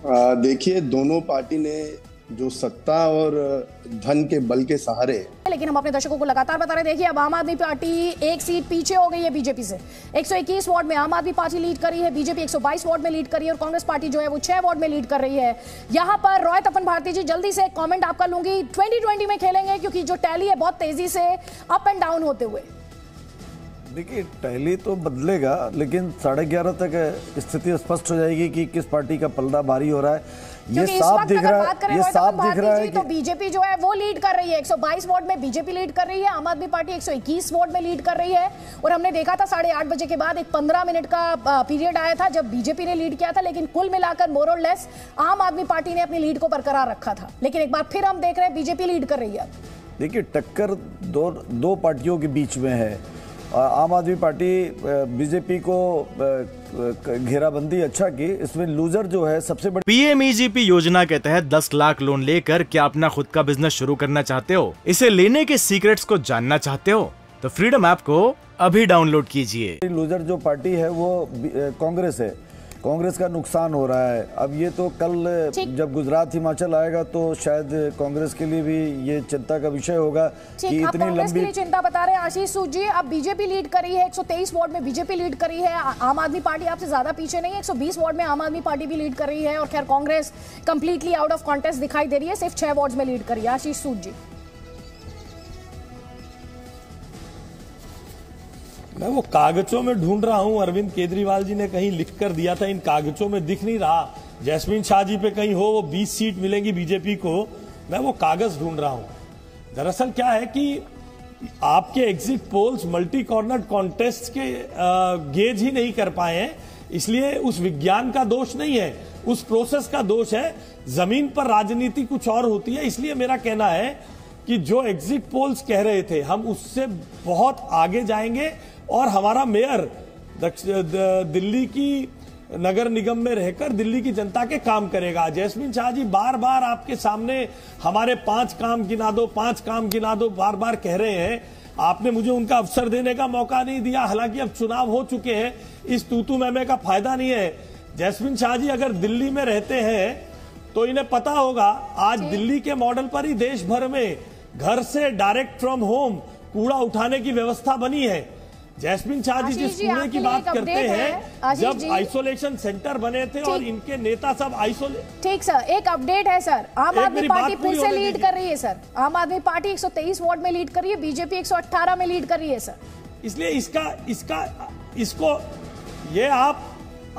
देखिए, दोनों पार्टी ने जो सत्ता और धन के बल के सहारे, लेकिन हम अपने दर्शकों को लगातार बता रहे, देखिए अब आम आदमी पार्टी एक सीट पीछे हो गई है बीजेपी से। 121 वार्ड में आम आदमी पार्टी लीड कर रही है, बीजेपी 122 वार्ड में लीड कर रही है और कांग्रेस पार्टी जो है वो 6 वार्ड में लीड कर रही है। यहां पर रॉय तपन भारती जी, जल्दी से एक कमेंट आपका लूंगी। 2020 में खेलेंगे क्योंकि जो टैली है बहुत तेजी से अप एंड डाउन होते हुए। देखिए, टैली तो बदलेगा, लेकिन 11:30 तक स्थिति स्पष्ट हो जाएगी कि किस पार्टी का पलड़ा भारी हो रहा है। ये साफ दिख रहा है, ये साफ दिख रहा है कि तो बीजेपी जो है वो लीड कर रही है। 122 वार्ड में बीजेपी लीड कर रही है, आम आदमी पार्टी 121 वार्ड में लीड कर रही है। और हमने देखा था 8:30 बजे के बाद एक 15 मिनट का पीरियड आया था जब बीजेपी ने लीड किया था, लेकिन कुल मिलाकर मोर और लेस आम आदमी पार्टी ने अपनी लीड को बरकरार रखा था। लेकिन एक बार फिर हम देख रहे हैं बीजेपी लीड कर रही है। देखिए, टक्कर दो पार्टियों के बीच में है। आम आदमी पार्टी बीजेपी को घेराबंदी अच्छा की, इसमें लूजर जो है सबसे बड़ी। पीएमईजीपी योजना के तहत 10 लाख लोन लेकर क्या अपना खुद का बिजनेस शुरू करना चाहते हो? इसे लेने के सीक्रेट्स को जानना चाहते हो तो फ्रीडम ऐप को अभी डाउनलोड कीजिए। लूजर जो पार्टी है वो कांग्रेस है। कांग्रेस का नुकसान हो रहा है। अब ये तो कल जब गुजरात हिमाचल आएगा तो शायद कांग्रेस के लिए भी ये चिंता का विषय होगा कि इतनी लंबी। के लिए चिंता बता रहे हैं आशीष सूद जी। अब बीजेपी लीड करी है, 123 वार्ड में बीजेपी लीड करी है। आम आदमी पार्टी आपसे ज्यादा पीछे नहीं है, 120 वार्ड में आम आदमी पार्टी भी लीड कर रही है। और खैर Congress completely out of contest दिखाई दे रही है, सिर्फ 6 वार्ड में लीड करी है। आशीष सूद जी, मैं वो कागजों में ढूंढ रहा हूं। अरविंद केजरीवाल जी ने कहीं लिख कर दिया था, इन कागजों में दिख नहीं रहा। जैस्मिन शाह जी पे कहीं हो वो 20 सीट मिलेंगी बीजेपी को, मैं वो कागज ढूंढ रहा हूं। दरअसल क्या है कि आपके exit polls multi corner contest के गेज ही नहीं कर पाए हैं, इसलिए उस विज्ञान का दोष नहीं है, उस प्रोसेस का दोष है। जमीन पर राजनीति कुछ और होती है। इसलिए मेरा कहना है कि जो एग्जिट पोल्स कह रहे थे हम उससे बहुत आगे जाएंगे और हमारा मेयर दिल्ली की नगर निगम में रहकर दिल्ली की जनता के काम करेगा। जैस्मिन शाह जी बार बार आपके सामने हमारे 5 काम गिना दो, 5 काम गिना दो बार बार कह रहे हैं। आपने मुझे उनका अवसर देने का मौका नहीं दिया। हालांकि अब चुनाव हो चुके हैं, इस तूतू मैमे का फायदा नहीं है। जैस्मिन शाह जी अगर दिल्ली में रहते हैं तो इन्हें पता होगा आज दिल्ली के मॉडल पर ही देश भर में घर से डायरेक्ट फ्रॉम होम कूड़ा उठाने की व्यवस्था बनी है। जैस्मिन शाह जी जिस कूड़े की बात करते हैं, जब आइसोलेशन सेंटर बने थे और इनके नेता सब आइसोलेट। ठीक सर, एक अपडेट है सर, आम आदमी पार्टी फिर से लीड कर रही है सर। आम आदमी पार्टी 123 वार्ड में लीड कर रही है, बीजेपी 118 में लीड कर रही है सर। इसलिए इसको ये आप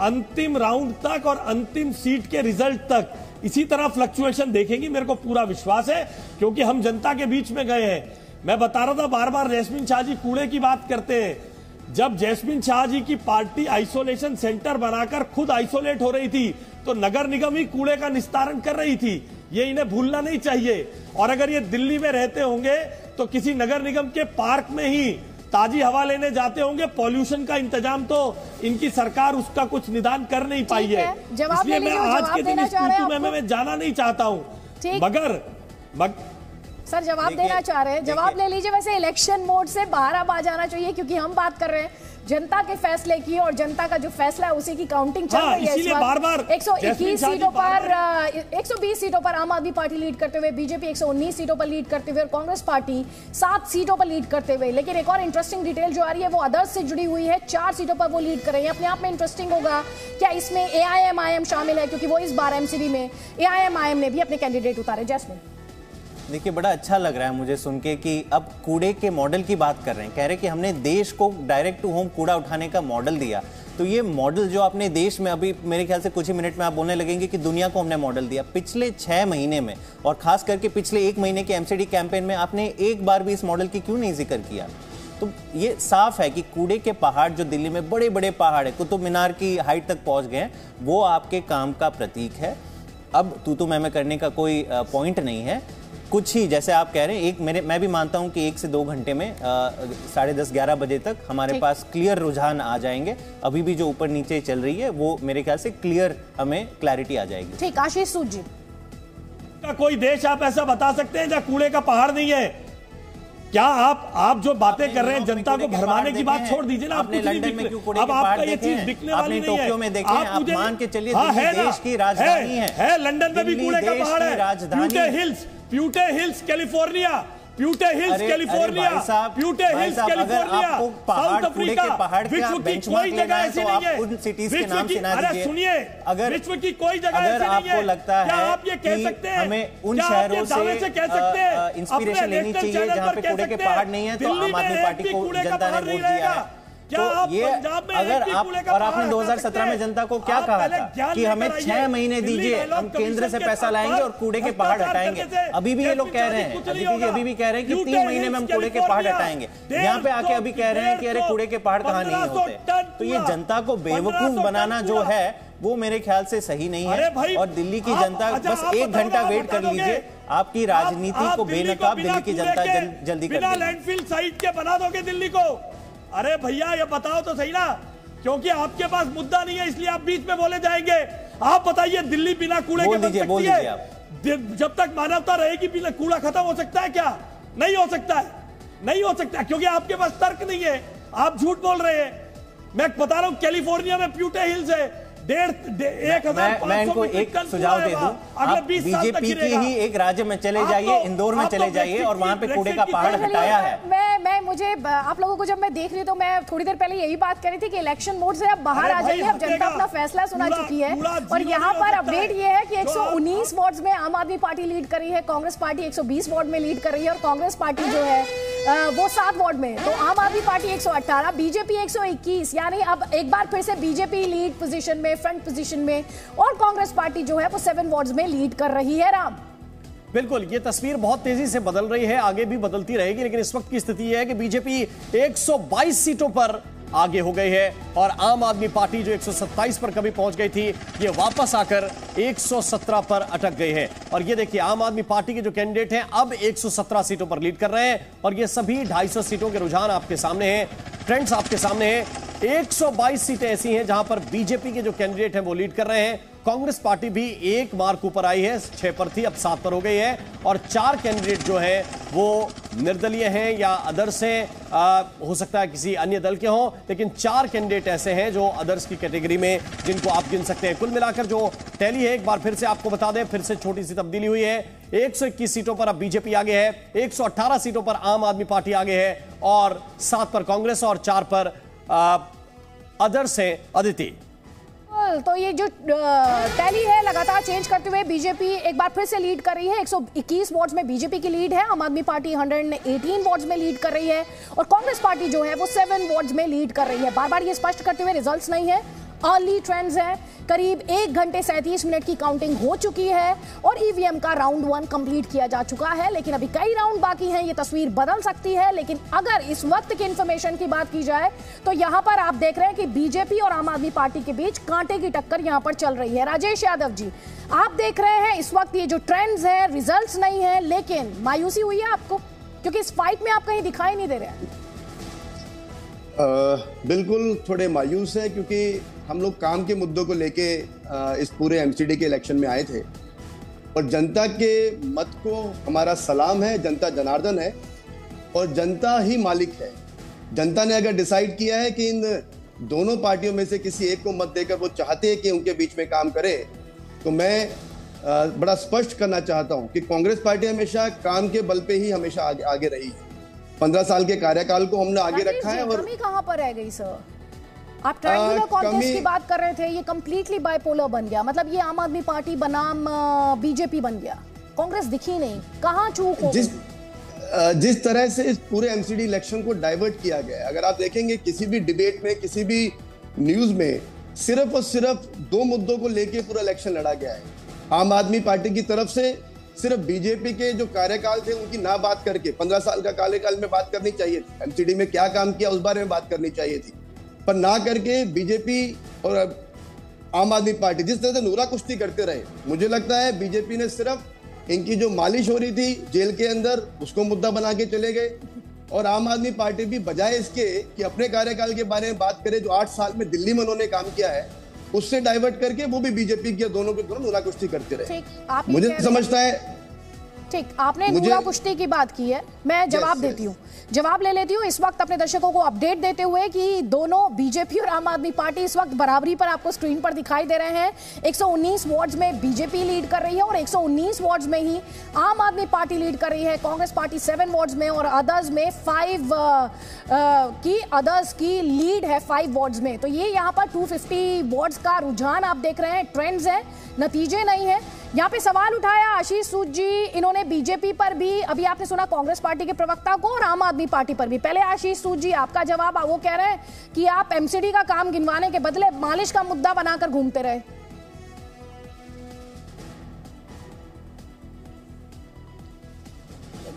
अंतिम राउंड तक और अंतिम सीट के रिजल्ट तक इसी तरह फ्लक्चुएशन देखेंगी, मेरे को पूरा विश्वास है, क्योंकि हम जनता के बीच में गए हैं। मैं बता रहा था बार बार जैस्मिन शाह जी कूड़े की बात करते हैं। जब जैस्मिन शाह जी की पार्टी आइसोलेशन सेंटर बनाकर खुद आइसोलेट हो रही थी तो नगर निगम ही कूड़े का निस्तारण कर रही थी। ये इन्हें भूलना नहीं चाहिए। और अगर ये दिल्ली में रहते होंगे तो किसी नगर निगम के पार्क में ही ताजी हवा लेने जाते होंगे। पॉल्यूशन का इंतजाम तो इनकी सरकार उसका कुछ निदान कर नहीं पाई है। इसलिए मैं आज के दिन इस तूतू में जाना नहीं चाहता हूं। मगर सर जवाब देना चाह रहे हैं, जवाब ले लीजिए। वैसे इलेक्शन मोड से बाहर अब आ जाना चाहिए, क्योंकि हम बात कर रहे हैं जनता के फैसले की और जनता का जो फैसला है उसी की काउंटिंग चल रही है। इसीलिए बार-बार 121 सीटों पर 120 सीटों पर आम आदमी पार्टी लीड करते हुए, बीजेपी 119 सीटों पर लीड करते हुए और कांग्रेस पार्टी 7 सीटों पर लीड करते हुए। लेकिन एक और इंटरेस्टिंग डिटेल जो आ रही है वो अदर्स से जुड़ी हुई है। 4 सीटों पर वो लीड कर रही है। अपने आप में इंटरेस्टिंग होगा क्या इसमें AIMIM शामिल है, क्योंकि वो इस बार MCD में AIMIM ने भी अपने कैंडिडेट उतारे। जैस्मिन, देखिए, बड़ा अच्छा लग रहा है मुझे सुन के कि अब कूड़े के मॉडल की बात कर रहे हैं। कह रहे हैं कि हमने देश को डायरेक्ट टू होम कूड़ा उठाने का मॉडल दिया। तो ये मॉडल जो आपने देश में, अभी मेरे ख्याल से कुछ ही मिनट में आप बोलने लगेंगे कि दुनिया को हमने मॉडल दिया। पिछले 6 महीने में और खास करके पिछले 1 महीने के MCD कैंपेन में आपने एक बार भी इस मॉडल की क्यों नहीं जिक्र किया? तो ये साफ है कि कूड़े के पहाड़ जो दिल्ली में बड़े बड़े पहाड़ है, कुतुब मीनार की हाइट तक पहुंच गए हैं, वो आपके काम का प्रतीक है। अब तू मैं करने का कोई पॉइंट नहीं है। कुछ ही जैसे आप कह रहे हैं, मैं भी मानता हूं कि 1 से 2 घंटे में 10:30-11 बजे तक हमारे पास क्लियर रुझान आ जाएंगे। अभी भी जो ऊपर नीचे चल रही है वो मेरे ख्याल से क्लियर हमें क्लैरिटी आ जाएगी। ठीक, आशीष सूद जी, कोई देश आप ऐसा बता सकते हैं जहां कूड़े का पहाड़ नहीं है? क्या आप जो बातें कर रहे हैं जनता को भरमाने की बात छोड़ दीजिए ना। आपने लंदन में क्यों कूड़े के अब पहाड़ आपका ये देखे चीज हैं? दिखने वाली नहीं है। टोक्यो में देखे हैं, आप मान के चलिए दिल्ली देश की राजधानी है। लंदन में भी कूड़े का पहाड़ है। Puente Hills California, Puente Hills California, Puente Hills California, South Africa, विश्व की कोई जगह ऐसी नहीं है। उन सिटीज के नाम सुना दीजिए। अरे सुनिए, अगर विश्व की कोई जगह ऐसी नहीं है। आपको लगता है क्या आप ये कह सकते हैं, हमें उन शहरों से इंस्पिरेशन लेनी चाहिए जहां पे कूड़े के पहाड़ नहीं है, तो आम आदमी पार्टी को जनता ने वोट दिया है। तो ये अगर आप, और आपने 2017 में जनता को क्या कहा था कि हमें 6 महीने दीजिए, हम केंद्र से पैसा लाएंगे और कूड़े के पहाड़ हटाएंगे। अभी भी ये लोग कह रहे हैं, अभी भी कह रहे हैं कि 3 महीने में हम कूड़े के पहाड़ हटाएंगे। यहाँ पे आके अभी कह रहे हैं कि अरे कूड़े के पहाड़ कहाँ नहीं होते। तो ये जनता को बेवकूफ बनाना जो है वो मेरे ख्याल से सही नहीं है। और दिल्ली की जनता बस 1 घंटा वेट कर लीजिए, आपकी राजनीति को बेनकाब दिल्ली की जनता जल्दी कर देगी। लैंडफिल साइट के बना दोगे दिल्ली को? अरे भैया ये बताओ तो सही ना, क्योंकि आपके पास मुद्दा नहीं है इसलिए आप बीच में बोले जाएंगे। आप बताइए दिल्ली बिना कूड़े के बन सकती है? जब तक मानवता रहेगी बिना कूड़ा खत्म हो सकता है क्या? नहीं हो सकता है, नहीं हो सकता, क्योंकि आपके पास तर्क नहीं है। आप झूठ बोल रहे हैं। मैं बता रहा हूं कैलिफोर्निया में प्यूटे हिल्स है, 1,500 मैं इनको एक सुझाव दे दूं, आप बीजेपी के ही एक राज्य में चले जाइए, इंदौर में चले जाइए और वहां पे कूड़े का पहाड़ हटाया है। मैं मुझे आप लोगों को जब मैं देख रही तो मैं थोड़ी देर पहले यही बात कर रही थी कि इलेक्शन मोड से अब बाहर आ जाइए। अब जनता अपना फैसला सुना चुकी है और यहाँ पर अपडेट ये है कि 119 वार्ड्स में आम आदमी पार्टी लीड कर रही है, कांग्रेस पार्टी 120 वार्ड में लीड कर रही है और कांग्रेस पार्टी जो है वो 7 वार्ड में। तो आम आदमी पार्टी 118, बीजेपी 121, यानी अब एक बार फिर से बीजेपी लीड पोजीशन में, फ्रंट पोजीशन में, और कांग्रेस पार्टी जो है वो 7 वार्ड्स में लीड कर रही है। राम, बिल्कुल, ये तस्वीर बहुत तेजी से बदल रही है, आगे भी बदलती रहेगी, लेकिन इस वक्त की स्थिति यह है कि बीजेपी 122 सीटों पर आगे हो गई है और आम आदमी पार्टी जो 127 पर कभी पहुंच गई थी, ये वापस आकर 117 पर अटक गई है। और ये देखिए, आम आदमी पार्टी के जो कैंडिडेट हैं अब 117 सीटों पर लीड कर रहे हैं और ये सभी 250 सीटों के रुझान आपके सामने हैं, ट्रेंड्स आपके सामने हैं। 122 सीटें ऐसी हैं जहां पर बीजेपी के जो कैंडिडेट हैं वो लीड कर रहे हैं। कांग्रेस पार्टी भी 1 मार्क ऊपर आई है, 6 पर थी, अब 7 पर हो गई है और 4 कैंडिडेट जो है वो निर्दलीय हैं या अदर्स हैं, हो सकता है किसी अन्य दल के हों, लेकिन 4 कैंडिडेट ऐसे हैं जो अदर्स की कैटेगरी में, जिनको आप गिन सकते हैं। कुल मिलाकर जो टैली है एक बार फिर से आपको बता दें, फिर से छोटी सी तब्दीली हुई है। 121 सीटों पर अब बीजेपी आगे है, 118 सीटों पर आम आदमी पार्टी आगे है और 7 पर कांग्रेस और 4 पर अदर्स है। अदिति, तो ये जो टैली है लगातार चेंज करते हुए बीजेपी एक बार फिर से लीड कर रही है। 121 वार्ड्स में बीजेपी की लीड है, आम आदमी पार्टी 118 वार्ड्स में लीड कर रही है और कांग्रेस पार्टी जो है वो 7 वार्ड्स में लीड कर रही है। बार बार ये स्पष्ट करते हुए रिजल्ट्स नहीं है, अर्ली ट्रेंड्स है। करीब 1 घंटे 37 मिनट की काउंटिंग हो चुकी है और ईवीएम का राउंड 1 कंप्लीट किया जा चुका है, लेकिन अभी कई राउंड बाकी हैं। ये तस्वीर बदल सकती है, लेकिन अगर इस वक्त की इंफॉर्मेशन की बात की जाए तो यहां पर आप देख रहे हैं कि बीजेपी और आम आदमी पार्टी के बीच कांटे की टक्कर यहां पर चल रही है। राजेश यादव जी, आप देख रहे हैं इस वक्त ये जो ट्रेंड्स है, रिजल्ट्स नहीं है, लेकिन मायूसी हुई है आपको क्योंकि इस फाइट में आप कहीं दिखाई नहीं दे रहे हैं? बिल्कुल थोड़े मायूस है, क्योंकि हम लोग काम के मुद्दों को लेके इस पूरे एमसीडी के इलेक्शन में आए थे और जनता के मत को हमारा सलाम है। जनता जनार्दन है और जनता ही मालिक है। जनता ने अगर डिसाइड किया है कि इन दोनों पार्टियों में से किसी एक को मत देकर वो चाहते हैं कि उनके बीच में काम करे, तो मैं बड़ा स्पष्ट करना चाहता हूं कि कांग्रेस पार्टी हमेशा काम के बल पे ही हमेशा आगे रही है। 15 साल के कार्यकाल को हमने आगे रखा है। और कमी कहां पर रह गई सर? आप ट्रायंगुलर कॉन्टेस्ट की बात कर रहे थे, ये कंप्लीटली बाइपोलर बन गया, मतलब ये आम आदमी पार्टी बनाम बीजेपी बन गया, कांग्रेस दिखी नहीं। कहां चूक हो गई? जिस तरह से इस पूरे एमसीडी इलेक्शन को डाइवर्ट किया गया है, अगर आप देखेंगे किसी भी डिबेट में, किसी भी न्यूज में सिर्फ और सिर्फ 2 मुद्दों को लेके पूरा इलेक्शन लड़ा गया है। आम आदमी पार्टी की तरफ से सिर्फ बीजेपी के जो कार्यकाल थे उनकी ना बात करके 15 साल का कार्यकाल में बात करनी चाहिए थी, एमसीडी में क्या काम किया उस बारे में बात करनी चाहिए थी, पर ना करके बीजेपी और आम आदमी पार्टी जिस तरह से नूरा कुश्ती करते रहे, मुझे लगता है बीजेपी ने सिर्फ इनकी जो मालिश हो रही थी जेल के अंदर उसको मुद्दा बना के चले गए और आम आदमी पार्टी भी बजाय इसके कि अपने कार्यकाल के बारे में बात करे जो 8 साल में दिल्ली में उन्होंने काम किया है, उससे डाइवर्ट करके वो भी बीजेपी के दोनों के दोनों नूरा कुश्ती करते रहे। मुझे समझता है ठीक, आपने नूरा कुश्ती की बात की है, मैं जवाब देती हूँ, जवाब ले लेती हूँ इस वक्त अपने दर्शकों को अपडेट देते हुए कि दोनों बीजेपी और आम आदमी पार्टी इस वक्त बराबरी पर आपको स्क्रीन पर दिखाई दे रहे हैं। 119 वार्ड्स में बीजेपी लीड कर रही है और 119 वार्ड्स में ही आम आदमी पार्टी लीड कर रही है। कांग्रेस पार्टी 7 वार्ड्स में और अदर्स में 5 की लीड है 5 वार्ड्स में। तो ये यहाँ पर 250 वार्ड्स का रुझान आप देख रहे हैं, ट्रेंड्स हैं, नतीजे नहीं है। यहाँ पे सवाल उठाया आशीष सूद जी, इन्होंने बीजेपी पर भी, अभी आपने सुना कांग्रेस पार्टी के प्रवक्ता को, और आम आदमी पार्टी पर भी। पहले आशीष सूद जी आपका जवाब, वो कह रहे हैं कि आप एमसीडी का काम गिनवाने के बदले मालिश का मुद्दा बनाकर घूमते रहे।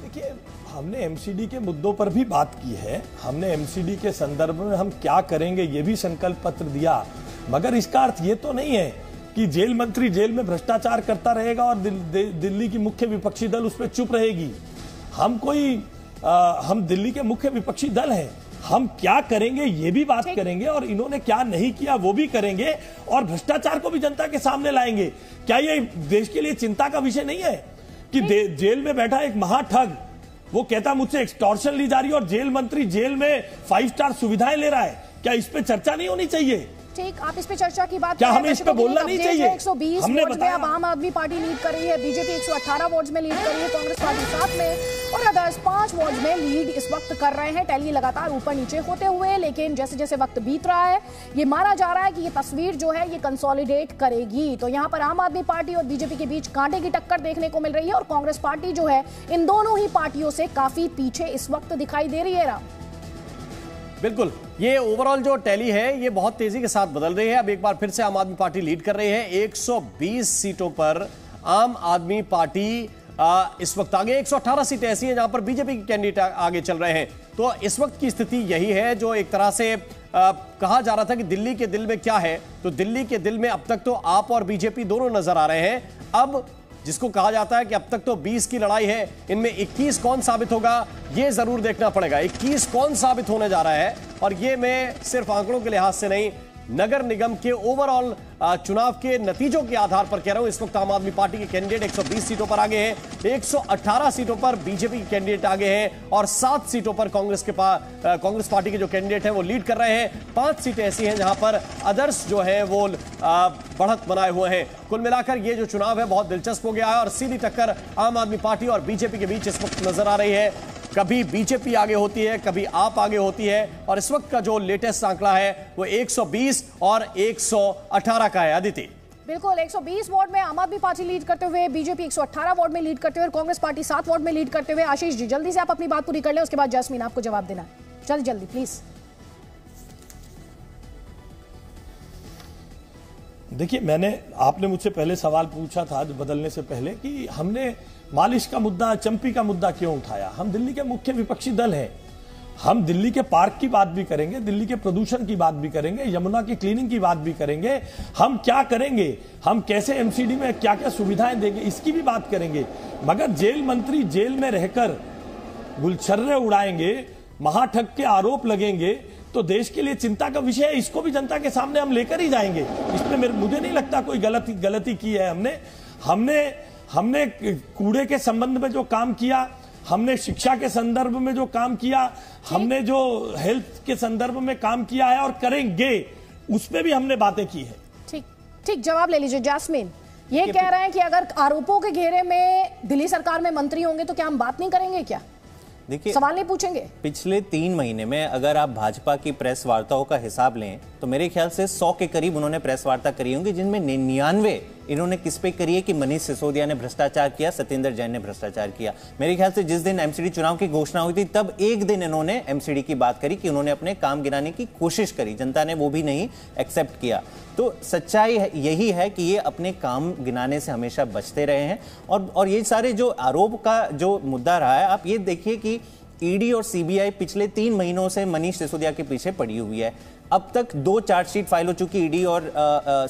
देखिए, हमने एमसीडी के मुद्दों पर भी बात की है, हमने एमसीडी के संदर्भ में हम क्या करेंगे ये भी संकल्प पत्र दिया, मगर इसका अर्थ ये तो नहीं है कि जेल मंत्री जेल में भ्रष्टाचार करता रहेगा और दिल्ली की मुख्य विपक्षी दल उस पर चुप रहेगी। हम दिल्ली के मुख्य विपक्षी दल हैं, हम क्या करेंगे ये भी बात करेंगे और इन्होंने क्या नहीं किया वो भी करेंगे और भ्रष्टाचार को भी जनता के सामने लाएंगे। क्या ये देश के लिए चिंता का विषय नहीं है कि जेल में बैठा एक महाठग वो कहता मुझसे एक्सटॉर्शन ली जा रही है और जेल मंत्री जेल में 5 स्टार सुविधाएं ले रहा है? क्या इस पे चर्चा नहीं होनी चाहिए? ठीक, आप इस पे चर्चा की बात, क्या हमें इस पे बोलना नहीं चाहिए? 120 वोट्स में अब आम आदमी पार्टी लीड कर रही है, बीजेपी 118 वोट्स में लीड कर रही है, कांग्रेस पार्टी 7 में और अदर्स 5 वोट्स में लीड इस वक्त कर रहे हैं। टैली लगातार ऊपर नीचे होते हुए, लेकिन जैसे जैसे वक्त बीत रहा है ये माना जा रहा है कि ये तस्वीर जो है ये कंसोलिडेट करेगी। तो यहाँ पर आम आदमी पार्टी और बीजेपी के बीच कांटे की टक्कर देखने को मिल रही है और कांग्रेस पार्टी जो है इन दोनों ही पार्टियों से काफी पीछे इस वक्त दिखाई दे रही है। राम, बिल्कुल, ये ओवरऑल जो टैली है ये बहुत तेजी के साथ बदल रही है। अब एक बार फिर से आम आदमी पार्टी लीड कर रही है, 120 सीटों पर आम आदमी पार्टी इस वक्त आगे। 118 सीटें ऐसी हैं जहां पर बीजेपी के कैंडिडेट आगे चल रहे हैं। तो इस वक्त की स्थिति यही है जो एक तरह से कहा जा रहा था कि दिल्ली के दिल में क्या है, तो दिल्ली के दिल में अब तक तो आप और बीजेपी दोनों नजर आ रहे हैं। अब जिसको कहा जाता है कि अब तक तो 20 की लड़ाई है, इनमें 21 कौन साबित होगा ये जरूर देखना पड़ेगा। 21 कौन साबित होने जा रहा है, और ये मैं सिर्फ आंकड़ों के लिहाज से नहीं, नगर निगम के ओवरऑल चुनाव के नतीजों के आधार पर कह रहा हूं। इस वक्त आम आदमी पार्टी के कैंडिडेट 120 सीटों पर आगे हैं, 118 सीटों पर बीजेपी के कैंडिडेट आगे हैं और 7 सीटों पर कांग्रेस पार्टी के जो कैंडिडेट हैं वो लीड कर रहे हैं। 5 सीटें ऐसी हैं जहां पर अदर्स जो है वो बढ़त बनाए हुए हैं। कुल मिलाकर ये जो चुनाव है बहुत दिलचस्प हो गया है और सीधी टक्कर आम आदमी पार्टी और बीजेपी के बीच इस वक्त नजर आ रही है। कभी बीजेपी आगे होती है, कभी आप आगे होती है, और इस वक्त का जो लेटेस्ट आंकड़ा है वो 120 और 118 का है। अदिति, बिल्कुल, 120 वार्ड में आम आदमी पार्टी लीड करते हुए, बीजेपी 118 वार्ड में लीड करते हुए और कांग्रेस पार्टी 7 वार्ड में लीड करते हुए। आशीष जी जल्दी से आप अपनी बात पूरी कर लें, उसके बाद जैस्मीन आपको जवाब देना है, जल्दी जल्दी प्लीज। देखिए, आपने मुझसे पहले सवाल पूछा था बदलने से पहले कि हमने मालिश का मुद्दा, चंपी का मुद्दा क्यों उठाया। हम दिल्ली के मुख्य विपक्षी दल हैं, हम दिल्ली के पार्क की बात भी करेंगे, दिल्ली के प्रदूषण की बात भी करेंगे, यमुना की क्लीनिंग की बात भी करेंगे, हम क्या करेंगे, हम कैसे एमसीडी में क्या क्या सुविधाएं देंगे इसकी भी बात करेंगे। मगर जेल मंत्री जेल में रहकर गुलछर्रे उड़ाएंगे, महाठग के आरोप लगेंगे तो देश के लिए चिंता का विषय है, इसको भी जनता के सामने हम लेकर ही जाएंगे। इसमें मुझे नहीं लगता कोई गलती की है। हमने कूड़े के संबंध में जो काम किया, हमने शिक्षा के संदर्भ में जो काम किया, हमने जो हेल्थ के संदर्भ में काम किया है और करेंगे, उसमें भी हमने बातें की है। ठीक, जवाब ले लीजिए जैस्मीन। ये कह रहे हैं कि अगर आरोपों के घेरे में दिल्ली सरकार में मंत्री होंगे तो क्या हम बात नहीं करेंगे? क्या देखिए, सवाल नहीं पूछेंगे? पिछले 3 महीने में अगर आप भाजपा की प्रेस वार्ताओं का हिसाब लें तो मेरे ख्याल से 100 के करीब उन्होंने प्रेस वार्ता करी होंगी, जिनमें 99 इन्होंने किस पे करी है कि मनीष सिसोदिया ने भ्रष्टाचार किया, सत्येंद्र जैन ने भ्रष्टाचार किया। मेरे ख्याल से जिस दिन एमसीडी चुनाव की घोषणा हुई थी तब एक दिन इन्होंने एमसीडी की बात करी कि उन्होंने अपने काम गिनाने की कोशिश करी, जनता ने वो भी नहीं एक्सेप्ट किया। तो सच्चाई यही है कि ये अपने काम गिनाने से हमेशा बचते रहे हैं और ये सारे जो आरोप का जो मुद्दा रहा है, आप ये देखिए कि ईडी और सीबीआई पिछले 3 महीनों से मनीष सिसोदिया के पीछे पड़ी हुई है। अब तक 2 चार्जशीट फाइल हो चुकी ईडी और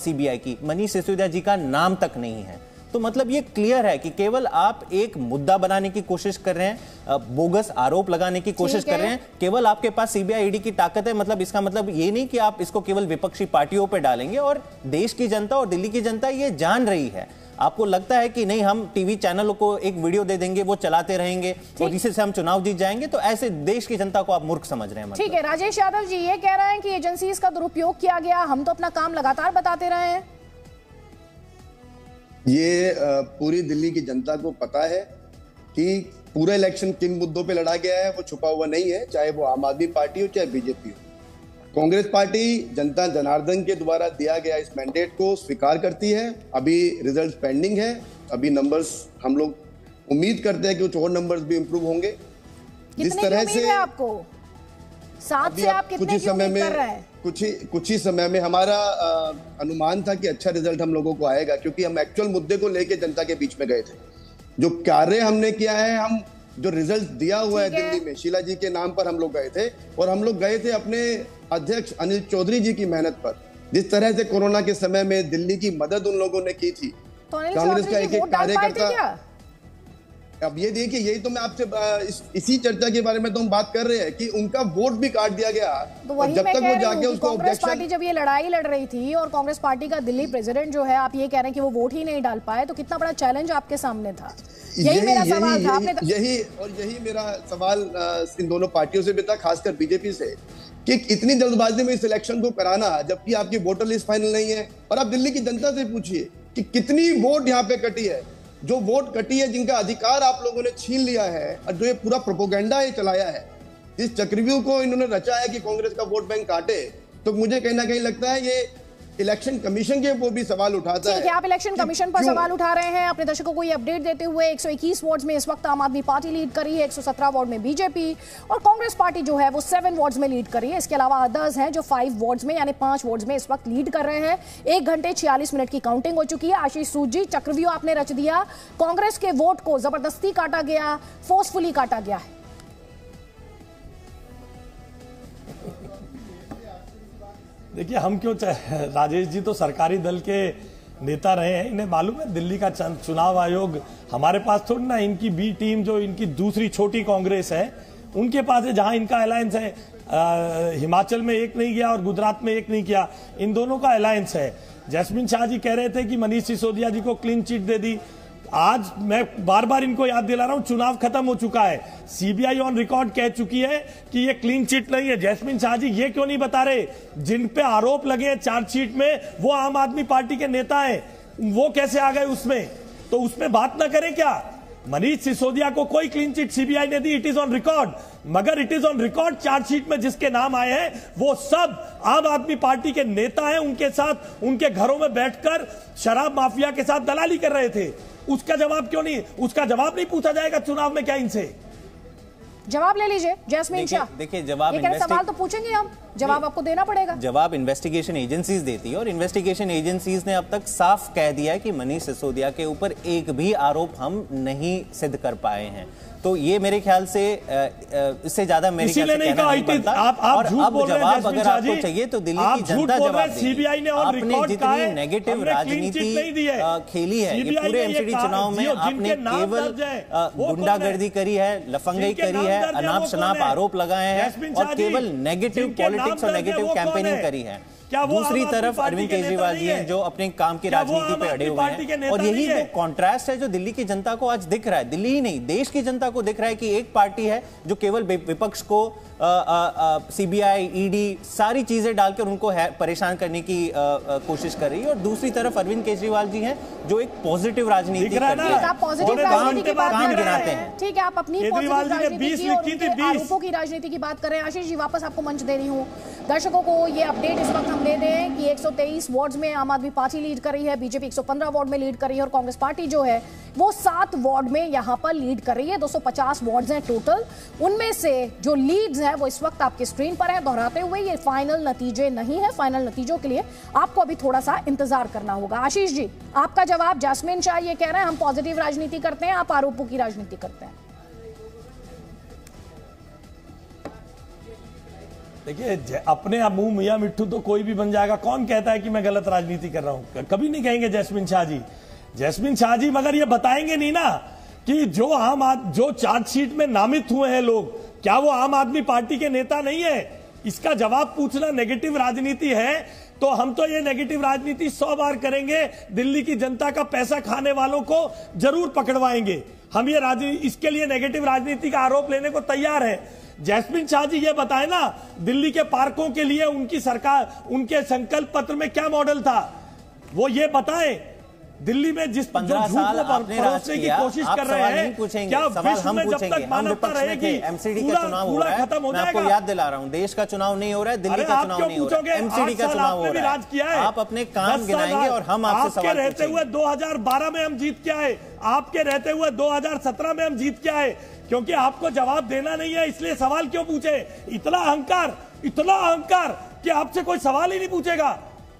सीबीआई की, मनीष सिसोदिया जी का नाम तक नहीं है। तो मतलब ये क्लियर है कि केवल आप एक मुद्दा बनाने की कोशिश कर रहे हैं, बोगस आरोप लगाने की कोशिश कर रहे हैं, केवल आपके पास सीबीआई ईडी की ताकत है। मतलब इसका मतलब ये नहीं कि आप इसको केवल विपक्षी पार्टियों पर डालेंगे, और देश की जनता और दिल्ली की जनता ये जान रही है। आपको लगता है कि नहीं हम टीवी चैनलों को एक वीडियो दे देंगे, वो चलाते रहेंगे और इसी से हम चुनाव जीत जाएंगे, तो ऐसे देश की जनता को आप मूर्ख समझ रहे हैं। ठीक है, राजेश यादव जी ये कह रहे हैं कि एजेंसीज का दुरुपयोग किया गया, हम तो अपना काम लगातार बताते रहे हैं। ये पूरी दिल्ली की जनता को पता है कि पूरा इलेक्शन किन मुद्दों पे लड़ा गया है, वो छुपा हुआ नहीं है, चाहे वो आम आदमी पार्टी हो चाहे बीजेपी हो। कांग्रेस पार्टी जनता जनार्दन के द्वारा दिया गया इस मैंडेट को स्वीकार करती है। अभी रिजल्ट पेंडिंग है, अभी नंबर्स हम लोग उम्मीद करते हैं कि कुछ और नंबर्स भी इंप्रूव होंगे। जिस तरह से आपको 7 से आप कितने की उम्मीद कर रहे हैं? कुछ ही समय में हमारा अनुमान था कि अच्छा रिजल्ट हम लोगों को आएगा, क्योंकि हम एक्चुअल मुद्दे को लेकर जनता के बीच में गए थे। जो कार्य हमने किया है, हम जो रिजल्ट दिया हुआ है दिल्ली में, शीला जी के नाम पर हम लोग गए थे, और हम लोग गए थे अपने अध्यक्ष अनिल चौधरी जी की मेहनत पर। जिस तरह से कोरोना के समय में दिल्ली की मदद उन लोगों ने की थी, तो कांग्रेस का एक कार्यकर्ता। अब ये देखिए, यही तो मैं आपसे इसी चर्चा के बारे में तो हम बात कर रहे हैं कि उनका वोट भी काट दिया गया। तो वही जब तक वो जाके उसको कांग्रेस पार्टी जब ये लड़ाई लड़ रही थी और कांग्रेस पार्टी का दिल्ली प्रेसिडेंट जो है, आप ये कह रहे हैं कि वो वोट ही नहीं डाल पाए, तो कितना बड़ा चैलेंज आपके सामने था। यही मेरा सवाल था। यही मेरा सवाल इन दोनों पार्टियों से भी था, खासकर बीजेपी से, कि इतनी जल्दबाजी में इस इलेक्शन को कराना, जबकि आपकी वोटर लिस्ट फाइनल नहीं है। और आप दिल्ली की जनता से पूछिए कि कितनी वोट यहाँ पे कटी है। जो वोट कटी है, जिनका अधिकार आप लोगों ने छीन लिया है, और जो ये पूरा प्रोपोगेंडा ये चलाया है, इस चक्रव्यूह को इन्होंने रचा है कि कांग्रेस का वोट बैंक काटे, तो मुझे कहीं ना कहीं लगता है ये इलेक्शन कमीशन के वो भी सवाल उठाता है। ठीक है, आप इलेक्शन कमीशन पर सवाल उठा रहे हैं। अपने दर्शकों को ये अपडेट देते हुए 121 वार्ड्स में इस वक्त आम आदमी पार्टी लीड कर रही है, 117 वार्ड में बीजेपी, और कांग्रेस पार्टी जो है वो 7 वार्ड्स में लीड कर रही है। इसके अलावा अदर्स हैं जो 5 वार्ड्स में यानी 5 वार्ड्स में इस वक्त लीड कर रहे हैं। 1 घंटे 46 मिनट की काउंटिंग हो चुकी है। आशीष सूद जी, चक्रव्यूह आपने रच दिया, कांग्रेस के वोट को जबरदस्ती काटा गया, फोर्सफुली काटा गया है। देखिए, हम क्यों राजेश जी तो सरकारी दल के नेता रहे हैं, इन्हें मालूम है दिल्ली का चुनाव आयोग हमारे पास थोड़ी ना, इनकी बी टीम जो इनकी दूसरी छोटी कांग्रेस है उनके पास है, जहां इनका अलायंस है। हिमाचल में एक नहीं किया और गुजरात में एक नहीं किया, इन दोनों का अलायंस है। जैस्मिन शाह जी कह रहे थे कि मनीष सिसोदिया जी को क्लीन चिट दे दी। आज मैं बार बार इनको याद दिला रहा हूं, चुनाव खत्म हो चुका है, सीबीआई ऑन रिकॉर्ड कह चुकी है कि ये क्लीन चिट नहीं है। जैस्मिन शाह जी ये क्यों नहीं बता रहे, जिन पे आरोप लगे चार्जशीट में वो आम आदमी पार्टी के नेता हैं, वो कैसे आ गए उसमें? तो उसमें बात ना करें क्या? मनीष सिसोदिया को कोई क्लीन चिट सीबीआई ने दी, इट इज ऑन रिकॉर्ड, मगर it is on record chargesheet में जिसके नाम आए हैं वो सब आम आदमी पार्टी के नेता हैं। उनके साथ उनके घरों में बैठकर शराब माफिया के साथ दलाली कर रहे थे। उसका जवाब क्यों नहीं, उसका जवाब नहीं पूछा जाएगा चुनाव में क्या इनसे? जवाब ले लीजिए जैस्मिन शाह। देखिए, जवाब सवाल तो पूछेंगे हम, जवाब आपको देना पड़ेगा। जवाब इन्वेस्टिगेशन एजेंसीज देती है, और इन्वेस्टिगेशन एजेंसीज ने अब तक साफ कह दिया है कि मनीष सिसोदिया के ऊपर एक भी आरोप हम नहीं सिद्ध कर पाए हैं। तो ये मेरे ख्याल से इससे ज्यादा मेरे ख्याल से कहना नहीं बनता। और अब जवाब अगर आपको चाहिए तो दिल्ली की जनता जवाब देगी। आपने जितनी नेगेटिव राजनीति खेली है ये पूरे एमसीडी चुनाव में, आपने केवल गुंडागर्दी करी है, लफंगई करी है, अनाप शनाप आरोप लगाए हैं और केवल नेगेटिव पॉलिटिक्स और नेगेटिव कैंपेनिंग करी है। दूसरी तरफ अरविंद केजरीवाल जी हैं जो अपने काम की राजनीति पे अड़े हुए हैं, और यही जो कॉन्ट्रास्ट है जो दिल्ली की जनता को आज दिख रहा है, दिल्ली ही नहीं देश की जनता को दिख रहा है कि एक पार्टी है जो केवल विपक्ष को सीबीआई, ईडी सारी चीजें डालकर उनको परेशान करने की कोशिश कर रही है, और दूसरी तरफ अरविंद केजरीवाल जी हैं जो एक पॉजिटिव राजनीति करते हैं, आप पॉजिटिव राजनीति की बात कर रहे हैं। ठीक है, आप अपनी पॉजिटिव राजनीति की आरोपों की राजनीति की बात कर रहे हैं। आशीष जी, वापस आपको मंच दे रही हूँ। दर्शकों को ये अपडेट इस वक्त हम दे दें कि 123 वार्ड्स में आम आदमी पार्टी लीड कर रही है, बीजेपी 115 वार्ड में लीड कर रही है, और कांग्रेस पार्टी जो है वो 7 वार्ड में यहां पर लीड कर रही है। 250 वार्ड्स हैं टोटल, उनमें से जो लीड्स हैं वो इस वक्त आपके स्क्रीन पर है। दोहराते हुए ये फाइनल नतीजे नहीं है, फाइनल नतीजों के लिए आपको अभी थोड़ा सा इंतजार करना होगा। आशीष जी, आपका जवाब। जैस्मिन शाह ये कह रहे हैं हम पॉजिटिव राजनीति करते हैं, आप आरोपों की राजनीति करते हैं। देखिए, अपने मुंह मियां मिट्ठू तो कोई भी बन जाएगा, कौन कहता है कि मैं गलत राजनीति कर रहा हूं? कभी नहीं कहेंगे जैस्मिन शाह जी। जैस्मिन शाह जी मगर ये बताएंगे नहीं ना कि जो चार्जशीट में नामित हुए हैं लोग, क्या वो आम आदमी पार्टी के नेता नहीं है? इसका जवाब पूछना नेगेटिव राजनीति है तो हम तो ये नेगेटिव राजनीति 100 बार करेंगे, दिल्ली की जनता का पैसा खाने वालों को जरूर पकड़वाएंगे। हम ये इसके लिए नेगेटिव राजनीति का आरोप लेने को तैयार है। जैस्मिन शाह जी ये बताए ना, दिल्ली के पार्कों के लिए उनकी सरकार, उनके संकल्प पत्र में क्या मॉडल था, वो ये बताएं। दिल्ली में जिस 15 साल आपने राज की किया, कोशिश आप कर रहे सवाल हैं, नहीं पूछेंगे, क्या सवाल हम जब पूछेंगे। तक मानवता रहेगी, एमसीडी का चुनाव हो रहा है, खत्म हो मैं आपको जाएगा। याद दिला रहा हूं, देश का चुनाव नहीं हो रहा है, दिल्ली का चुनाव नहीं हो रहा है, एमसीडी का चुनाव हो रहा है। आप अपने काम गिनाएंगे और हम आपसे सवाल पूछेंगे। रहते हुए 2012 में हम जीत के आए, आपके रहते हुए 2017 में हम जीत के आए, क्योंकि आपको जवाब देना नहीं है, इसलिए सवाल क्यों पूछे? इतना अहंकार कि आपसे कोई सवाल ही नहीं पूछेगा।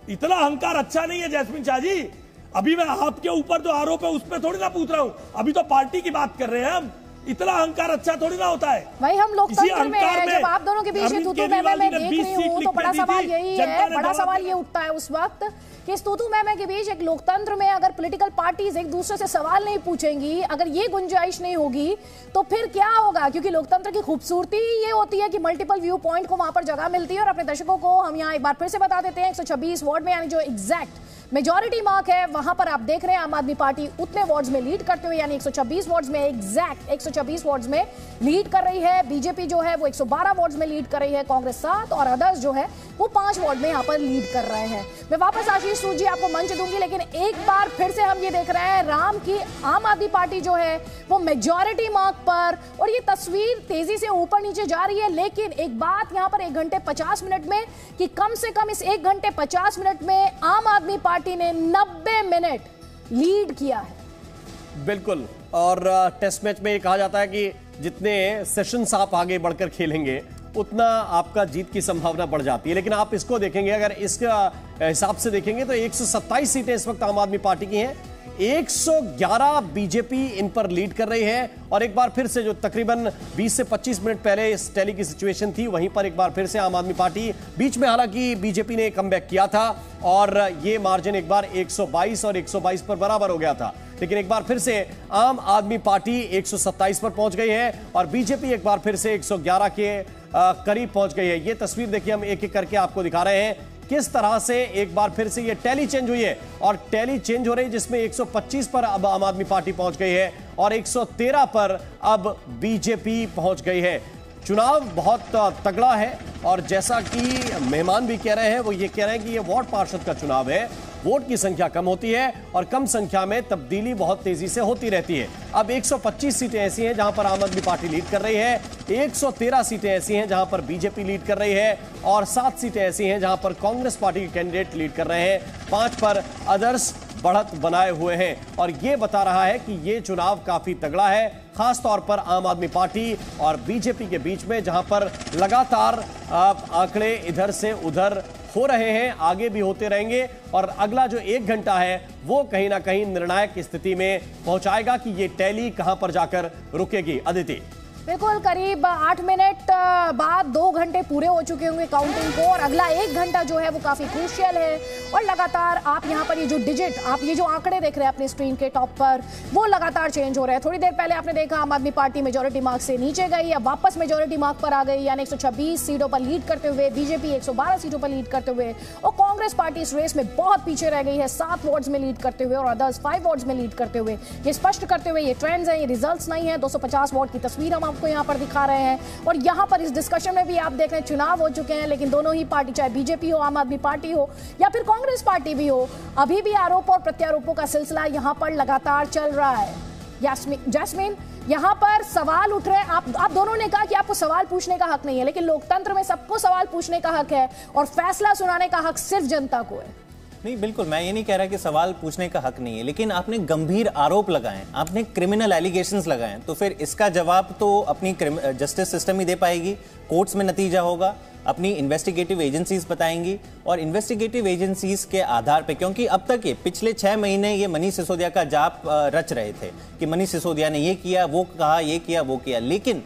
इतना अहंकार अच्छा नहीं है जैस्मिन शाह जी। अभी मैं आपके ऊपर जो आरोप है उस पर थोड़ी ना पूछ रहा हूं, अभी तो पार्टी की बात कर रहे हैं हम। इतना अहंकार अच्छा थोड़ी ना होता है भाई, हम लोकतंत्र में हैं। जब आप दोनों के बीच तूतू मैमे में देख रही हूँ तो बड़ा सवाल यही है, बड़ा सवाल ये उठता है उस वक्त कि इस तूतू मैमे के बीच एक लोकतंत्र में अगर पॉलिटिकल पार्टीज एक दूसरे से सवाल नहीं पूछेंगी, अगर ये गुंजाइश नहीं होगी तो फिर क्या होगा? क्योंकि लोकतंत्र की खूबसूरती ये होती है कि मल्टीपल व्यू पॉइंट को वहां पर जगह मिलती है। और अपने दर्शकों को हम यहाँ एक बार फिर से बता देते हैं, 126 वार्ड में यानी जो एग्जैक्ट मेजॉरिटी मार्क है वहां पर आप देख रहे हैं आम आदमी पार्टी उतने वार्ड्स में लीड करते हुए, यानी 126 वार्ड्स में, एग्जैक्ट 126 वार्ड्स में लीड कर रही है। बीजेपी जो है वो 112 वार्ड्स में लीड कर रही है, कांग्रेस 7 और अदर्स जो है वो 5 वार्ड में यहां पर लीड कर रहे हैं। मैं वापस आशीष सूद जी आपको मंच दूंगी, लेकिन एक बार फिर से हम ये देख रहे हैं राम की आम आदमी पार्टी जो है वो मेजॉरिटी मार्क पर, और ये तस्वीर तेजी से ऊपर नीचे जा रही है। लेकिन एक बात यहां पर 1 घंटे 50 मिनट में कि कम से कम इस 1 घंटे 50 मिनट में आम आदमी पार्टी ने 90 मिनट लीड किया है। बिल्कुल, और टेस्ट मैच में ये कहा जाता है कि जितने सेशंस आप आगे बढ़कर खेलेंगे उतना आपका जीत की संभावना बढ़ जाती है। लेकिन आप इसको देखेंगे, अगर इसका हिसाब से देखेंगे तो 127 सीटें इस वक्त आम आदमी पार्टी की हैं, 111 बीजेपी इन पर लीड कर रही है। और एक बार फिर से जो तकरीबन 20 से 25 मिनट पहले इस टैली की सिचुएशन थी, वहीं पर एक बार फिर से आम आदमी पार्टी, बीच में हालांकि बीजेपी ने कमबैक किया था और ये मार्जिन एक बार 122 और 122 पर बराबर हो गया था। लेकिन एक बार फिर से आम आदमी पार्टी 127 पर पहुंच गई है और बीजेपी एक बार फिर से 111 के करीब पहुंच गई है। ये तस्वीर देखिए, हम एक एक करके आपको दिखा रहे हैं किस तरह से एक बार फिर से ये टैली चेंज हुई है। और टैली चेंज हो रही है जिसमें 125 पर अब आम आदमी पार्टी पहुंच गई है और 113 पर अब बीजेपी पहुंच गई है। चुनाव बहुत तगड़ा है और जैसा कि मेहमान भी कह रहे हैं, वो ये कह रहे हैं कि ये वार्ड पार्षद का चुनाव है, वोट की संख्या कम होती है और कम संख्या में तब्दीली बहुत तेजी से होती रहती है। अब 125 सीटें ऐसी हैं जहां पर आम आदमी पार्टी लीड कर रही है, 113 सीटें ऐसी हैं जहां पर बीजेपी लीड कर रही है और 7 सीटें ऐसी हैं जहां पर कांग्रेस पार्टी के कैंडिडेट लीड कर रहे हैं, 5 पर अदर्स बढ़त बनाए हुए हैं। और ये बता रहा है कि ये चुनाव काफी तगड़ा है, खास तौर पर आम आदमी पार्टी और बीजेपी के बीच में, जहां पर लगातार आंकड़े इधर से उधर हो रहे हैं, आगे भी होते रहेंगे। और अगला जो 1 घंटा है वो कहीं ना कहीं निर्णायक स्थिति में पहुंचाएगा कि ये टैली कहां पर जाकर रुकेगी। अदिति, बिल्कुल, करीब 8 मिनट बाद 2 घंटे पूरे हो चुके होंगे काउंटिंग को और अगला 1 घंटा जो है वो काफी क्रूशियल है। और लगातार आप यहाँ पर ये जो डिजिट, आप ये जो आंकड़े देख रहे हैं अपने स्क्रीन के टॉप पर, वो लगातार चेंज हो रहे हैं। थोड़ी देर पहले आपने देखा आम आदमी पार्टी मेजॉरिटी मार्क से नीचे गई, अब वापस मेजॉरिटी मार्क पर आ गई, यानी 126 सीटों पर लीड करते हुए, बीजेपी 112 सीटों पर लीड करते हुए और कांग्रेस पार्टी इस रेस में बहुत पीछे रह गई है, 7 वार्ड्स में लीड करते हुए और अदर्स 5 वार्ड्स में लीड करते हुए। ये स्पष्ट करते हुए ये ट्रेंड्स हैं, ये रिजल्ट्स नहीं है। 250 वार्ड की तस्वीर हम आपको यहाँ पर दिखा रहे हैं और यहां पर इस डिस्कशन में भी आप देख रहे हैं चुनाव हो चुके हैं, लेकिन दोनों ही पार्टी, चाहे बीजेपी हो, आम आदमी पार्टी हो या फिर कांग्रेस पार्टी भी हो, अभी भी आरोप और प्रत्यारोपों का सिलसिला यहां पर लगातार चल रहा है। जैस्मिन, यहां पर सवाल उठ रहे हैं। आप दोनों ने कहा कि आपको सवाल पूछने का हक नहीं है, लेकिन लोकतंत्र में सबको सवाल पूछने का हक है और फैसला सुनाने का हक सिर्फ जनता को है। नहीं, बिल्कुल, मैं ये नहीं कह रहा कि सवाल पूछने का हक नहीं है, लेकिन आपने गंभीर आरोप लगाए, आपने क्रिमिनल एलिगेशंस लगाए, तो फिर इसका जवाब तो अपनी जस्टिस सिस्टम ही दे पाएगी, कोर्ट्स में नतीजा होगा, अपनी इन्वेस्टिगेटिव एजेंसीज बताएंगी और इन्वेस्टिगेटिव एजेंसीज के आधार पे, क्योंकि अब तक ये पिछले 6 महीने ये मनीष सिसोदिया का जाप रच रहे थे कि मनीष सिसोदिया ने ये किया, वो कहा, ये किया, वो किया, लेकिन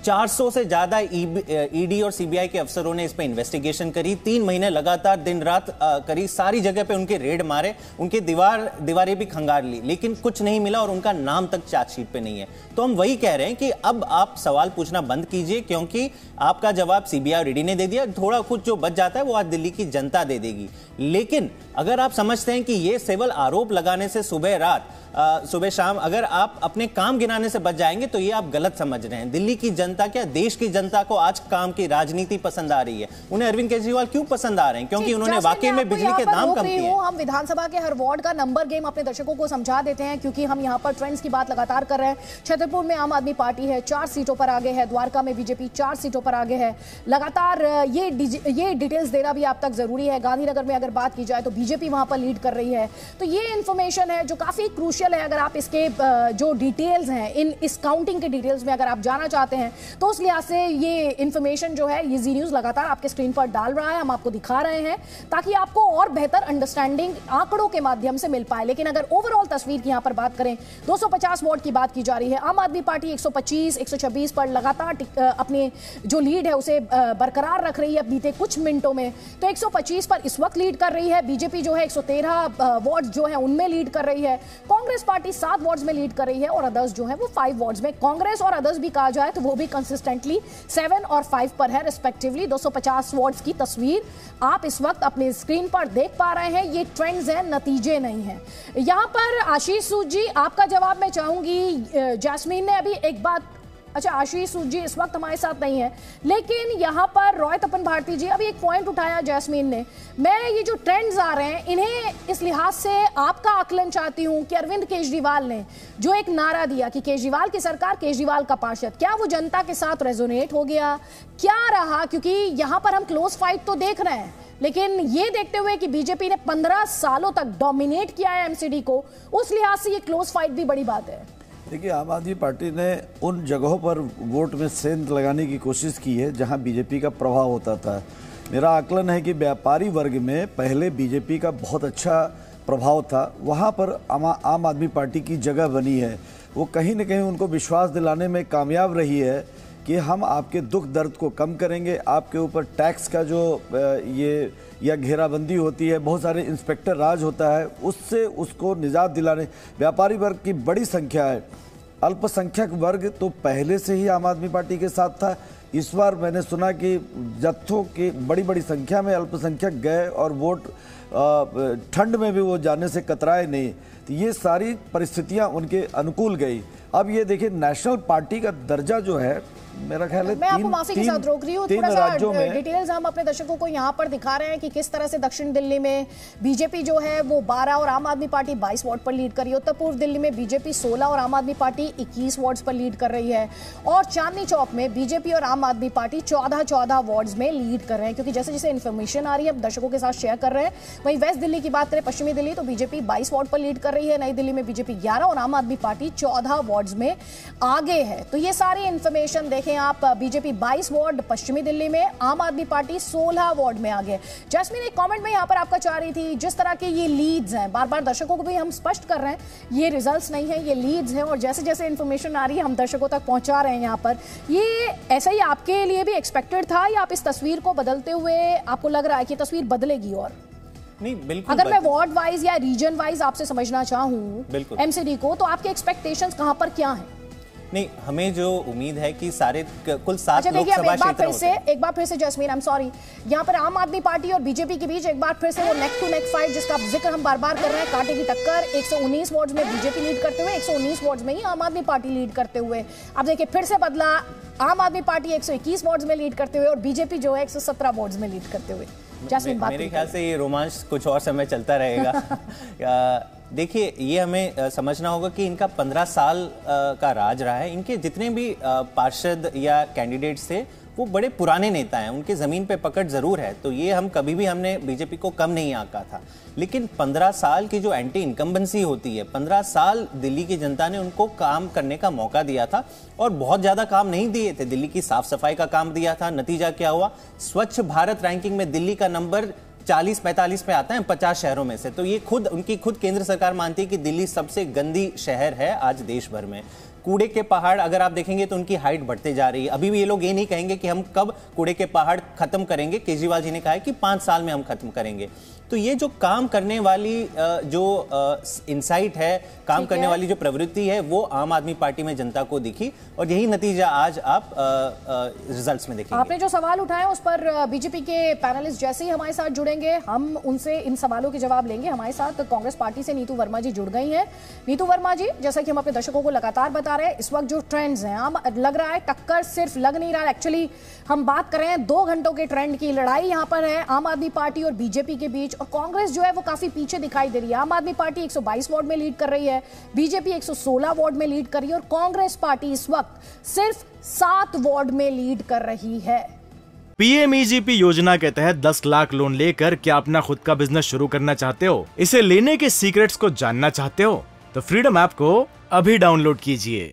400 से ज्यादा ईडी और सीबीआई के अफसरों ने इस पे इन्वेस्टिगेशन करी, 3 महीने लगातार दिन रात करी, सारी जगह पे उनके रेड मारे, उनके दीवारें भी खंगार ली, लेकिन कुछ नहीं मिला और उनका नाम तक चार्जशीट पे नहीं है। तो हम वही कह रहे हैं कि अब आप सवाल पूछना बंद कीजिए, क्योंकि आपका जवाब सीबीआई और ईडी ने दे दिया, थोड़ा कुछ जो बच जाता है वो आज दिल्ली की जनता दे देगी। लेकिन अगर आप समझते हैं कि ये केवल आरोप लगाने से सुबह शाम अगर आप अपने काम गिनाने से बच जाएंगे तो ये आप गलत समझ रहे हैं। दिल्ली की जनता, क्या देश की जनता को आज काम की राजनीति पसंद आ रही है। उन्हें अरविंद केजरीवाल क्यों पसंद आ रहे हैं? क्योंकि उन्होंने वाकई में बिजली के दाम कम किए। हम विधानसभा के हर वार्ड का नंबर गेम अपने दर्शकों को समझा देते हैं, क्योंकि हम यहाँ पर ट्रेंड्स की बात लगातार कर रहे हैं। छतरपुर में आम आदमी पार्टी है, 4 सीटों पर आगे है। द्वारका में बीजेपी 4 सीटों पर आगे है। लगातार ये डिटेल्स देना भी आप तक जरूरी है। गांधीनगर में अगर बात की जाए तो बीजेपी वहां पर लीड कर रही है। तो ये इंफॉर्मेशन है जो काफी क्रूशियल है। अगर आप इसके जो डिटेल्स हैं, इस काउंटिंग के डिटेल्स में अगर आप जाना चाहते हैं तो उस लिहाज से ये इंफॉर्मेशन जो है ये जी न्यूज लगातार आपके स्क्रीन पर डाल रहा है, हम आपको दिखा रहे हैं ताकि आपको और बेहतर अंडरस्टैंडिंग आंकड़ों के माध्यम से मिल पाए। लेकिन अगर ओवरऑल तस्वीर की यहां पर बात करें, 250 वोट की बात की जा रही है। आम आदमी पार्टी 125, 126 पर लगातार अपने जो लीड है उसे बरकरार रख रही है बीते कुछ मिनटों में। तो 125 पर इस वक्त लीड कर रही है। बीजेपी जो है 113 वोट जो है उनमें लीड कर रही है। कांग्रेस पार्टी 7 वॉर्ड्स में लीड कर रही है और अदर्स जो है वो 5 वॉर्ड्स में। कांग्रेस और अदर्स भी कहा जाए तो वो भी कंसिस्टेंटली 7 और 5 पर है रिस्पेक्टिवली। 250 वॉर्ड्स की तस्वीर आप इस वक्त अपने स्क्रीन पर देख पा रहे हैं। ये ट्रेंड्स हैं, नतीजे नहीं हैं। यहां पर आशीष सूद जी, आपका जवाब मैं चाहूंगी। जैस्मीन ने अभी एक बात, अच्छा आशीष सूद जी इस वक्त हमारे साथ नहीं है, लेकिन यहाँ पर रॉय तपन भारती जी अभी एक पॉइंट उठाया जैस्मीन ने। मैं ये जो ट्रेंड्स आ रहे हैं इन्हें इस लिहाज से आपका आकलन चाहती हूँ कि अरविंद केजरीवाल ने जो एक नारा दिया कि केजरीवाल की सरकार, केजरीवाल का पार्षद, क्या वो जनता के साथ रेजोनेट हो गया, क्या रहा? क्योंकि यहाँ पर हम क्लोज फाइट तो देख रहे हैं, लेकिन ये देखते हुए कि बीजेपी ने 15 सालों तक डोमिनेट किया है एमसीडी को, उस लिहाज से ये क्लोज फाइट भी बड़ी बात है। देखिए, आम आदमी पार्टी ने उन जगहों पर वोट में सेंध लगाने की कोशिश की है जहां बीजेपी का प्रभाव होता था। मेरा आकलन है कि व्यापारी वर्ग में पहले बीजेपी का बहुत अच्छा प्रभाव था, वहां पर आम आदमी पार्टी की जगह बनी है। वो कहीं न कहीं उनको विश्वास दिलाने में कामयाब रही है कि हम आपके दुख दर्द को कम करेंगे। आपके ऊपर टैक्स का जो ये या घेराबंदी होती है, बहुत सारे इंस्पेक्टर राज होता है, उससे उसको निजात दिलाने व्यापारी वर्ग की बड़ी संख्या है। अल्पसंख्यक वर्ग तो पहले से ही आम आदमी पार्टी के साथ था। इस बार मैंने सुना कि जत्थों की बड़ी संख्या में अल्पसंख्यक गए और वोट ठंड में भी वो जाने से कतराए नहीं। तो ये सारी परिस्थितियां उनके अनुकूल गई। अब ये देखिए, नेशनल पार्टी का दर्जा जो है, मेरा ख्याल है मैं आपको माफी के साथ रोक रही हूँ, थोड़ा सा डिटेल्स हम अपने दर्शकों को यहाँ पर दिखा रहे हैं कि किस तरह से दक्षिण दिल्ली में बीजेपी जो है वो 12 और आम आदमी पार्टी 22 वोट पर लीड कर रही है। उत्तर पूर्व दिल्ली में बीजेपी 16 और आम आदमी पार्टी 21 वोट्स पर लीड कर रही है। और चांदनी चौक में बीजेपी और आम आदमी पार्टी 14 वोट्स में लीड कर रहे हैं। क्योंकि जैसे जैसे इन्फॉर्मेशन आ रही है दर्शकों के साथ शेयर कर रहे हैं। वहीं वेस्ट दिल्ली की बात करें, पश्चिमी दिल्ली, तो बीजेपी 22 वोट पर लीड कर रही है। नई दिल्ली में बीजेपी 11 और आम आदमी पार्टी 14 वोट्स में आगे है। तो ये सारी इन्फॉर्मेशन देखें आप, बीजेपी 22 वार्ड पश्चिमी दिल्ली में, आम आदमी पार्टी 16 वार्ड में आगे। जैस्मीन एक कमेंट में यहां पर आपका चाह रही थी, जिस तरह के ये लीड्स हैं, बार बार दर्शकों को भी हम स्पष्ट कर रहे हैं, ये रिजल्ट्स नहीं है, ये लीड्स हैं। और जैसे जैसे इन्फॉर्मेशन आ रही है हम दर्शकों तक पहुंचा रहे हैं यहां पर। ये ऐसा ही आपके लिए भी एक्सपेक्टेड था या आप इस तस्वीर को बदलते हुए आपको लग रहा है कि तस्वीर बदलेगी? और नहीं, बिल्कुल। अगर मैं वार्ड वाइज या रीजन वाइज आपसे समझना चाहूं एमसीडी को, तो आपके एक्सपेक्टेशंस कहां पर क्या हैं? नहीं, हमें जो उम्मीद है कि सारे कुल 7 लोकसभा क्षेत्र एक बार फिर से जैस्मीन, आई एम सॉरी, यहाँ पर आम आदमी पार्टी और बीजेपी के बीच एक बार फिर से वो नेक टू नेक फाइट जिसका जिक्र हम बार बार कर रहे हैं, कांटे की टक्कर। 119 वोट्स में बीजेपी लीड करते हुए, 119 वोट्स में ही आम आदमी पार्टी लीड करते हुए। अब देखिए फिर से बदला, आम आदमी पार्टी 121 वोट्स में लीड करते हुए और बीजेपी जो है 117 वोट्स में लीड करते हुए। जैस्मीन, मेरे ख्याल से ये रोमांच कुछ और समय चलता रहेगा। देखिए, ये हमें समझना होगा कि इनका 15 साल का राज रहा है। इनके जितने भी पार्षद या कैंडिडेट्स थे वो बड़े पुराने नेता हैं, उनके ज़मीन पे पकड़ ज़रूर है। तो ये हमने बीजेपी को कम नहीं आंका था। लेकिन 15 साल की जो एंटी इनकम्बेंसी होती है, 15 साल दिल्ली की जनता ने उनको काम करने का मौका दिया था और बहुत ज़्यादा काम नहीं दिए थे। दिल्ली की साफ सफाई का काम दिया था। नतीजा क्या हुआ? स्वच्छ भारत रैंकिंग में दिल्ली का नंबर 40-45 पे आता है 50 शहरों में से। तो ये उनकी खुद केंद्र सरकार मानती है कि दिल्ली सबसे गंदी शहर है आज देश भर में। कूड़े के पहाड़ अगर आप देखेंगे तो उनकी हाइट बढ़ते जा रही है। अभी भी ये लोग ये नहीं कहेंगे कि हम कब कूड़े के पहाड़ खत्म करेंगे। केजरीवाल जी ने कहा है कि 5 साल में हम खत्म करेंगे। तो ये जो काम करने वाली जो इंसाइट है, काम करने वाली जो प्रवृत्ति है, वो आम आदमी पार्टी में जनता को दिखी और यही नतीजा आज आप रिजल्ट्स में देखेंगे। आपने जो सवाल उठाए उस पर बीजेपी के पैनलिस्ट जैसे ही हमारे साथ जुड़ेंगे हम उनसे इन सवालों के जवाब लेंगे। हमारे साथ कांग्रेस पार्टी से नीतू वर्मा जी जुड़ गई हैं। नीतू वर्मा जी, जैसा कि हम अपने दर्शकों को लगातार बता रहे हैं, इस वक्त जो ट्रेंड्स हैं, आम लग रहा है टक्कर सिर्फ लग नहीं रहा, एक्चुअली हम बात कर रहे हैं 2 घंटों के ट्रेंड की। लड़ाई यहां पर है आम आदमी पार्टी और बीजेपी के बीच, और कांग्रेस जो है वो काफी पीछे दिखाई दे रही है। आम आदमी पार्टी 122 वार्ड में लीड कर रही है, बीजेपी 116 वार्ड में लीड कर रही है और कांग्रेस पार्टी इस वक्त सिर्फ 7 वार्ड में लीड कर रही है। पीएमईजीपी योजना के तहत 10 लाख लोन लेकर क्या अपना खुद का बिजनेस शुरू करना चाहते हो? इसे लेने के सीक्रेट्स को जानना चाहते हो? तो फ्रीडम ऐप को अभी डाउनलोड कीजिए।